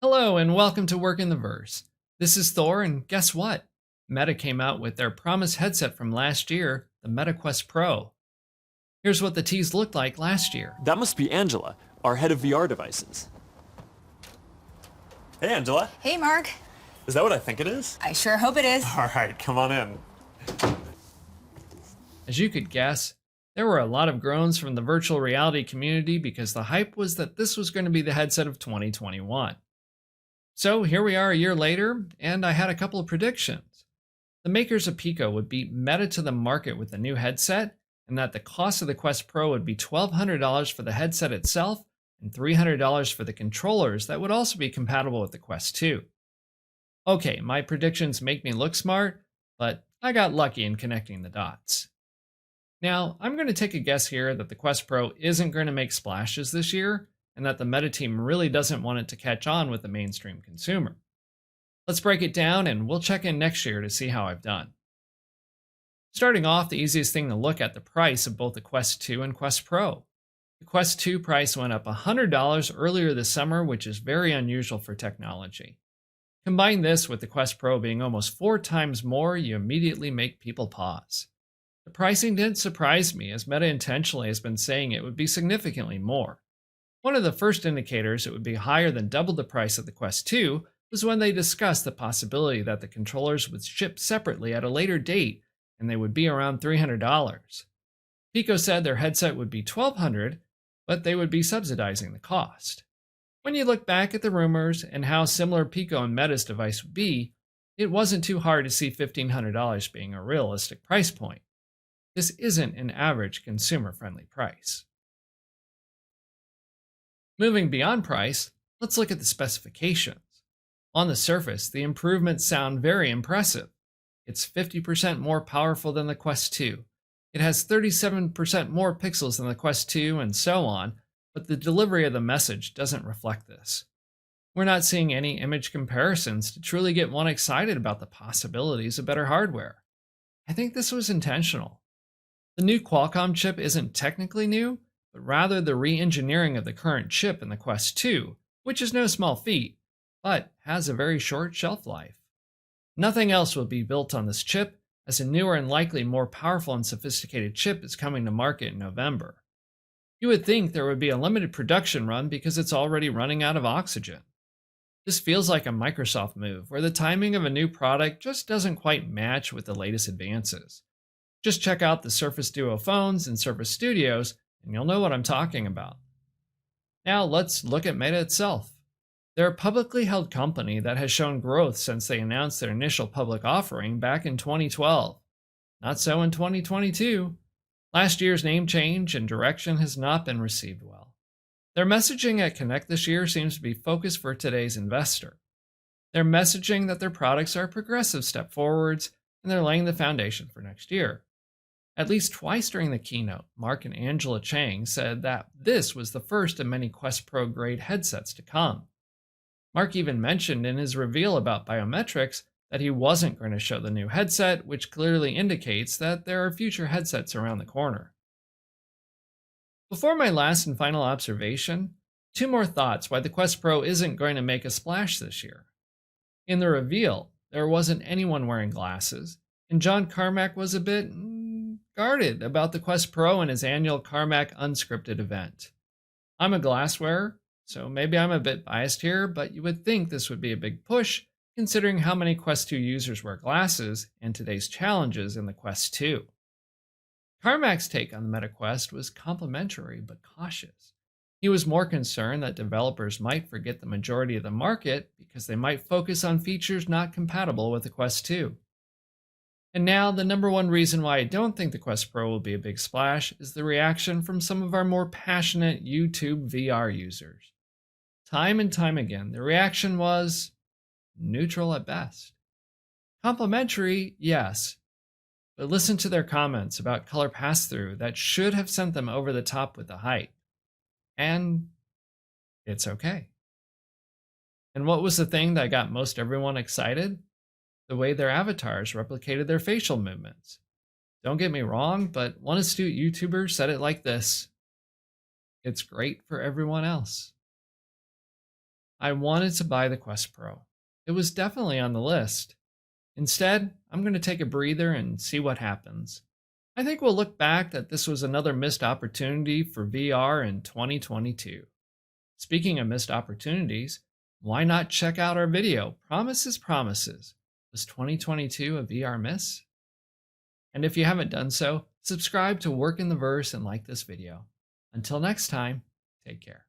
Hello and welcome to Work in the Verse. This is Thor, and guess what? Meta came out with their promised headset from last year, the Meta Quest Pro. Here's what the tease looked like last year. That must be Angela, our head of VR devices. Hey, Angela. Hey, Mark. Is that what I think it is? I sure hope it is. All right, come on in. As you could guess, there were a lot of groans from the virtual reality community because the hype was that this was going to be the headset of 2021. So here we are a year later, and I had a couple of predictions. The makers of Pico would beat Meta to the market with the new headset, and that the cost of the Quest Pro would be $1,200 for the headset itself and $300 for the controllers that would also be compatible with the Quest 2. Okay, my predictions make me look smart, but I got lucky in connecting the dots. Now, I'm going to take a guess here that the Quest Pro isn't going to make splashes this year, and that the Meta team really doesn't want it to catch on with the mainstream consumer. Let's break it down, and we'll check in next year to see how I've done. Starting off, the easiest thing to look at the price of both the Quest 2 and Quest Pro. The Quest 2 price went up $100 earlier this summer, which is very unusual for technology. Combine this with the Quest Pro being almost 4 times more, you immediately make people pause. The pricing didn't surprise me, as Meta intentionally has been saying it would be significantly more. One of the first indicators it would be higher than double the price of the Quest 2 was when they discussed the possibility that the controllers would ship separately at a later date and they would be around $300. Pico said their headset would be $1,200, but they would be subsidizing the cost. When you look back at the rumors and how similar Pico and Meta's device would be, it wasn't too hard to see $1,500 being a realistic price point. This isn't an average consumer-friendly price. Moving beyond price, let's look at the specifications. On the surface, the improvements sound very impressive. It's 50% more powerful than the Quest 2. It has 37% more pixels than the Quest 2, and so on, but the delivery of the message doesn't reflect this. We're not seeing any image comparisons to truly get one excited about the possibilities of better hardware. I think this was intentional. The new Qualcomm chip isn't technically new, but rather the re-engineering of the current chip in the Quest 2, which is no small feat, but has a very short shelf life. Nothing else will be built on this chip, as a newer and likely more powerful and sophisticated chip is coming to market in November. You would think there would be a limited production run because it's already running out of oxygen. This feels like a Microsoft move, where the timing of a new product just doesn't quite match with the latest advances. Just check out the Surface Duo phones and Surface Studios, and you'll know what I'm talking about. Now let's look at Meta itself. They're a publicly held company that has shown growth since they announced their initial public offering back in 2012. Not so in 2022. Last year's name change and direction has not been received well. Their messaging at Connect this year seems to be focused for today's investor. They're messaging that their products are a progressive step forwards, and they're laying the foundation for next year. At least twice during the keynote, Mark and Angela Chang said that this was the first of many Quest Pro grade headsets to come. Mark even mentioned in his reveal about biometrics that he wasn't going to show the new headset, which clearly indicates that there are future headsets around the corner. Before my last and final observation, 2 more thoughts why the Quest Pro isn't going to make a splash this year. In the reveal, there wasn't anyone wearing glasses, and John Carmack was a bit guarded about the Quest Pro in his annual Carmack Unscripted event. I'm a glass wearer, so maybe I'm a bit biased here, but you would think this would be a big push, considering how many Quest 2 users wear glasses and today's challenges in the Quest 2. Carmack's take on the Meta Quest was complimentary but cautious. He was more concerned that developers might forget the majority of the market because they might focus on features not compatible with the Quest 2. And now, the number one reason why I don't think the Quest Pro will be a big splash is the reaction from some of our more passionate YouTube VR users. Time and time again, the reaction was neutral at best. Complimentary, yes, but listen to their comments about color pass-through that should have sent them over the top with the hype. And it's okay. And what was the thing that got most everyone excited? The way their avatars replicated their facial movements. Don't get me wrong, but one astute YouTuber said it like this: it's great for everyone else. I wanted to buy the Quest Pro. It was definitely on the list. Instead, I'm going to take a breather and see what happens. I think we'll look back that this was another missed opportunity for VR in 2022. Speaking of missed opportunities, why not check out our video, Promises Promises? Was 2022 a VR miss? And if you haven't done so, subscribe to Work in the Verse and like this video. Until next time, take care.